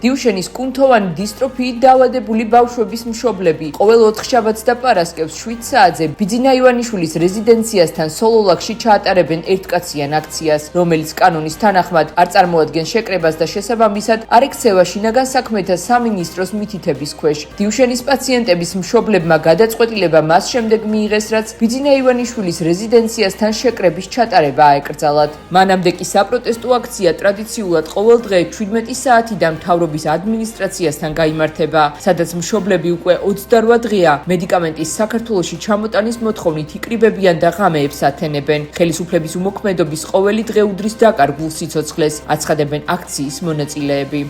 დიუშენის კუნთოვანი დისტროფიით დაავადებული ბავშვების მშობლები ყოველ 4 შაბათს და პარასკევს 7 საათზე ბიძინა ივანიშვილის რეზიდენციასთან სოლოლაკში ჩაატარებენ ერთკაციან აქციას, რომელიც კანონის თანახმად არ წარმოადგენს შეკრებას და შესაბამისად არ ექცევა შინაგან საქმეთა სამინისტროს მითითების ქვეშ. დიუშენის პაციენტების მშობლებმა გადაწყვეტილება მას შემდეგ მიიღეს, რაც ბიძინა ივანიშვილის რეზიდენციასთან შეკრების ჩატარება აეკრძალათ. მანამდე კი საპროტესტო აქცია ტრადიციულად ყოველ დღე 17 საათიდან მთავრობის ადმინისტრაციასთან გაიმართება, სადაც მშობლები უკვე 28 დღეა მედიკამენტის საქართველოში ჩამოტანის მოთხოვნით იკრიბებიან და ღამეებს ათენებენ. ხელისუფლების უმოქმედობის ყოველი დღე უდრის დაკარგულ სიცოცხლეს, აცხადებენ აქციის მონაწილეები.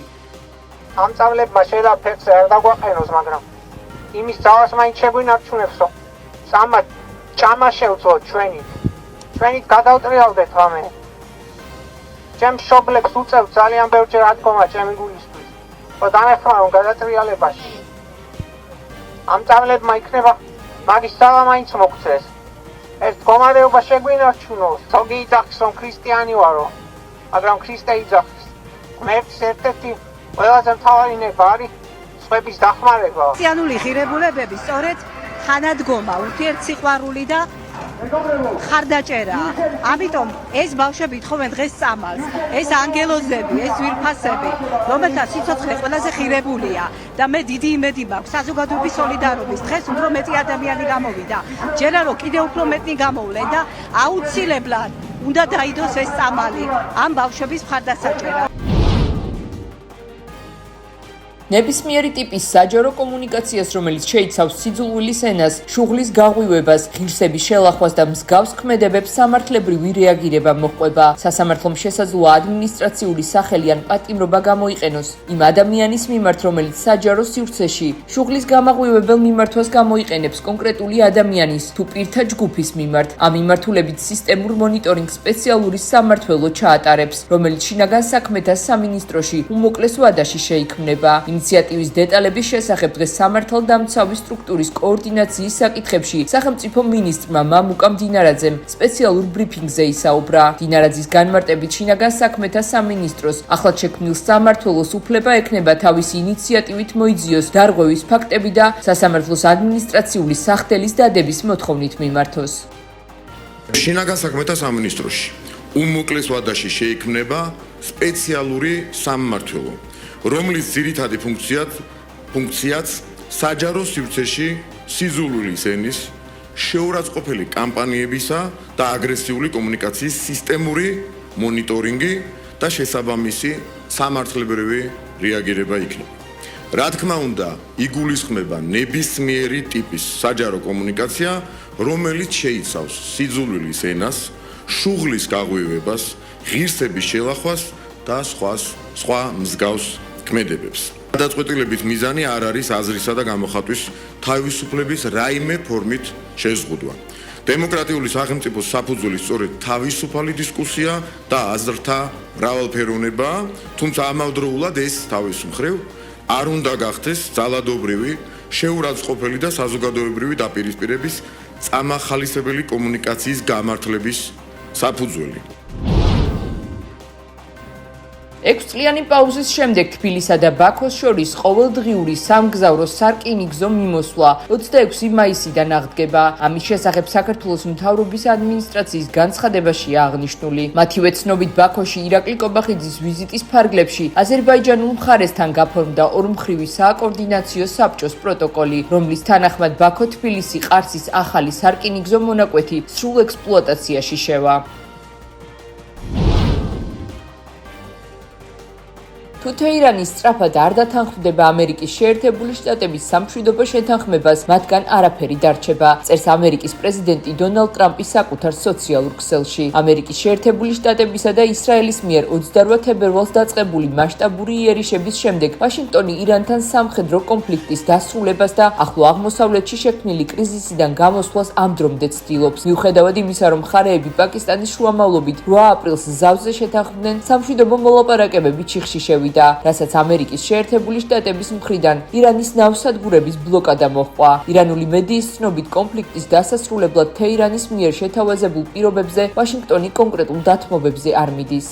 ამ წავლებმა შეიძლება ფეხზე არ დაგვაყენოს, მაგრამ იმის ძალას მაინც შეგვინარჩუნებს, რომ სამად ჭამა შევძლოთ ჩვენით გადავტრიალდეთ რამე. ჩემ მშობლებს უწევ ძალიან ბევრჯერ ადგომა ჩემი გულისთვის, რომ დამეხმარო რომ გადატრიალებაში. ამ წავლებმა იქნება მაგის ძალა მაინც მოგწეს. ეს მდგომარეობა შეგვინარჩუნოს, თოგი იძახის რომ ქრისტიანი ვარო, მაგრამ ქრისტე იძახის. ღმერთის ერთ-ერთი ყველაზე მთავარი ნება არის სხვების დახმარება. ქრისტიანული ღირებულებები სწორედ თანადგომა, ურთიერთსიყვარული და ხარდაჭერა. ამიტომ ეს ბავშვები ეთხოვენ დღეს წამალს, ეს ანგელოზები, ეს ვირფასები, რომელთა სიცოცხლე ყველაზე ღირებულია და მე დიდი იმედი მაქვს საზოგადოების სოლიდარობის დღეს უფრო მეტი ადამიანი გამოვიდა. ჯერა რომ კიდევ უფრო მეტი გამოვლენ და აუცილებლად უნდა დაიდოს ეს წამალი ამ ბავშვების მხარდასაჭერად. ნებისმიერი ტიპის საჯარო კომუნიკაციას, რომელიც შეიცავს სიძულვილის ენას, შუღლის გაღვივებას, ღირსების შელახვას და მსგავს ქმედებებს სამართლებრივი რეაგირება მოჰყვება. სასამართლომ შესაძლოა ადმინისტრაციული სახელი ან პატიმრობა გამოიყენოს იმ ადამიანის მიმართ, რომელიც საჯარო სივრცეში შუღლის გამაღვივებელ მიმართვას გამოიყენებს კონკრეტული ადამიანის თუ პირთა ჯგუფის მიმართ. ამ მიმართულებით სისტემურ მონიტორინგს სპეციალური სამმართველო ჩაატარებს, რომელიც შინაგან საქმეთა სამინისტროში უმოკლეს ვადაში შეიქმნება. ინიციატივის დეტალების შესახებ დღეს სამართალდამცავი სტრუქტურის კოორდინაციის საკითხებში სახელმწიფო მინისტრმა მამუკა მდინარაძემ სპეციალურ ბრიფინგზე ისაუბრა. მდინარაძის განმარტებით შინაგან საქმეთა სამინისტროს ახლად შექმნილ სამმართველოს უფლება ექნება თავისი ინიციატივით მოიძიოს დარღვევის ფაქტები და სასამართლოს ადმინისტრაციული სახდელის დადების მოთხოვნით მიმართოს. შინაგან საქმეთა სამინისტროში უმოკლეს ვადაში შეიქმნება სპეციალური სამმართველო, რომლის ძირითადი ფუნქციაც საჯარო სივრცეში სიძულვილის ენის შეურაცხყოფელი კამპანიებისა და აგრესიული კომუნიკაციის სისტემური მონიტორინგი და შესაბამისი სამართლებრივი რეაგირება იქნება. რა თქმა უნდა, იგულისხმება ნებისმიერი ტიპის საჯარო კომუნიკაცია, რომელიც შეიცავს სიძულვილის ენას, შუღლის გაღვივებას, ღირსების შელახვას და სხვა მსგავს ქმედებებს. გადაწყვეტილებით მიზანი არ არის აზრისა და გამოხატვის თავისუფლების რაიმე ფორმით შეზღუდვა. დემოკრატიული სახელმწიფოს საფუძველი სწორედ თავისუფალი დისკუსია და აზრთა მრავალფეროვნებაა, თუმცა ამავდროულად ეს თავის მხრივ არ უნდა გახდეს ძალადობრივი, შეურაცხყოფელი და საზოგადოებრივი დაპირისპირების წამახალისებელი კომუნიკაციის გამართლების საფუძველი. 6 წლიანი პაუზის შემდეგ თბილისსა და ბაქოს შორის ყოველდღიური სამგზავრო სარკინიგზო მიმოსვლა 26 მაისიდან აღდგება. ამის შესახებ საქართველოს მთავრობის ადმინისტრაციის განცხადებაშია აღნიშნული. მათივე ცნობით ბაქოში ირაკლი კობახიძის ვიზიტის ფარგლებში აზერბაიჯანულ მხარესთან გაფორმდა ორმხრივი სააკოორდინაციო საბჭოს პროტოკოლი, რომლის თანახმად ბაქო-თბილისი ყარსის ახალი სარკინიგზო მონაკვეთი სრულ ექსპლუატაციაში შევა. თუ თეირანი სწრაფად არ დათანხმდება ამერიკის შეერთებული შტატების სამშვიდობო შეთანხმებას, მათგან არაფერი დარჩება, წერს ამერიკის პრეზიდენტი დონალდ ტრამპი საკუთარ სოციალურ ქსელში. ამერიკის შეერთებული შტატებისა და ისრაელის მიერ 28 თებერვალს დაწყებული მასშტაბური იერიშების შემდეგ ვაშინგტონი ირანთან სამხედრო კონფლიქტის დასრულებას და ახლო აღმოსავლეთში შექმნილი კრიზისიდან გამოსვლას ამდრომდე ცდილობს. მიუხედავად იმისა, რომ მხარეები პაკისტანის შუამავლობით 8 აპრილს ზავზე შეთანხმდნენ, სამშვიდობო მოლაპარაკებები ჩიხში შევიდა, რასაც ამერიკის შეერთებული შტატების მხრიდან ირანის ნავსადგურების ბლოკადა მოჰყვა. ირანული მედიის ცნობით კონფლიქტის დასასრულებლად თეირანის მიერ შეთავაზებულ პირობებზე ვაშინგტონი კონკრეტულ დათმობებზე არ მიდის.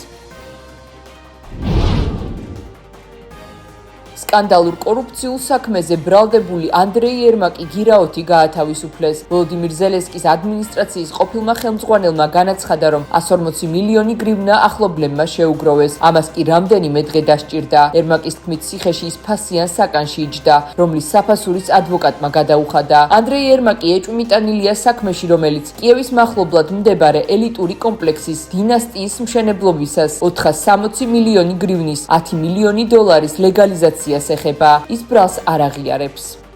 სკანდალურ კორუფციულ საქმეზე ბრალდებული ანდრეი ერმაკი გირაოთი გაათავისუფლეს. ვოლოდიმირ ზელენსკის ადმინისტრაციის ყოფილმა ხელმძღვანელმა განაცხადა, რომ 140 მილიონი გრივნა ახლობლებმა შეუგროვეს. ამას კი რამდენიმე დღე დასჭირდა. ერმაკის თქმით, ციხეში ის ფასიან საკანში იჯდა, რომლის საფასურის ადვოკატმა გადაუხადა. ანდრეი ერმაკი ეჭვმიტანილია საქმეში, რომელიც კიევის მახლობლად მდებარე ელიტური კომპლექსის დინასტიის მშენებლობისას 460 მილიონი გრივნის, 10 მილიონი დოლარის ლეგალიზაციას ეხება. ის ბრალს არ აღიარებს.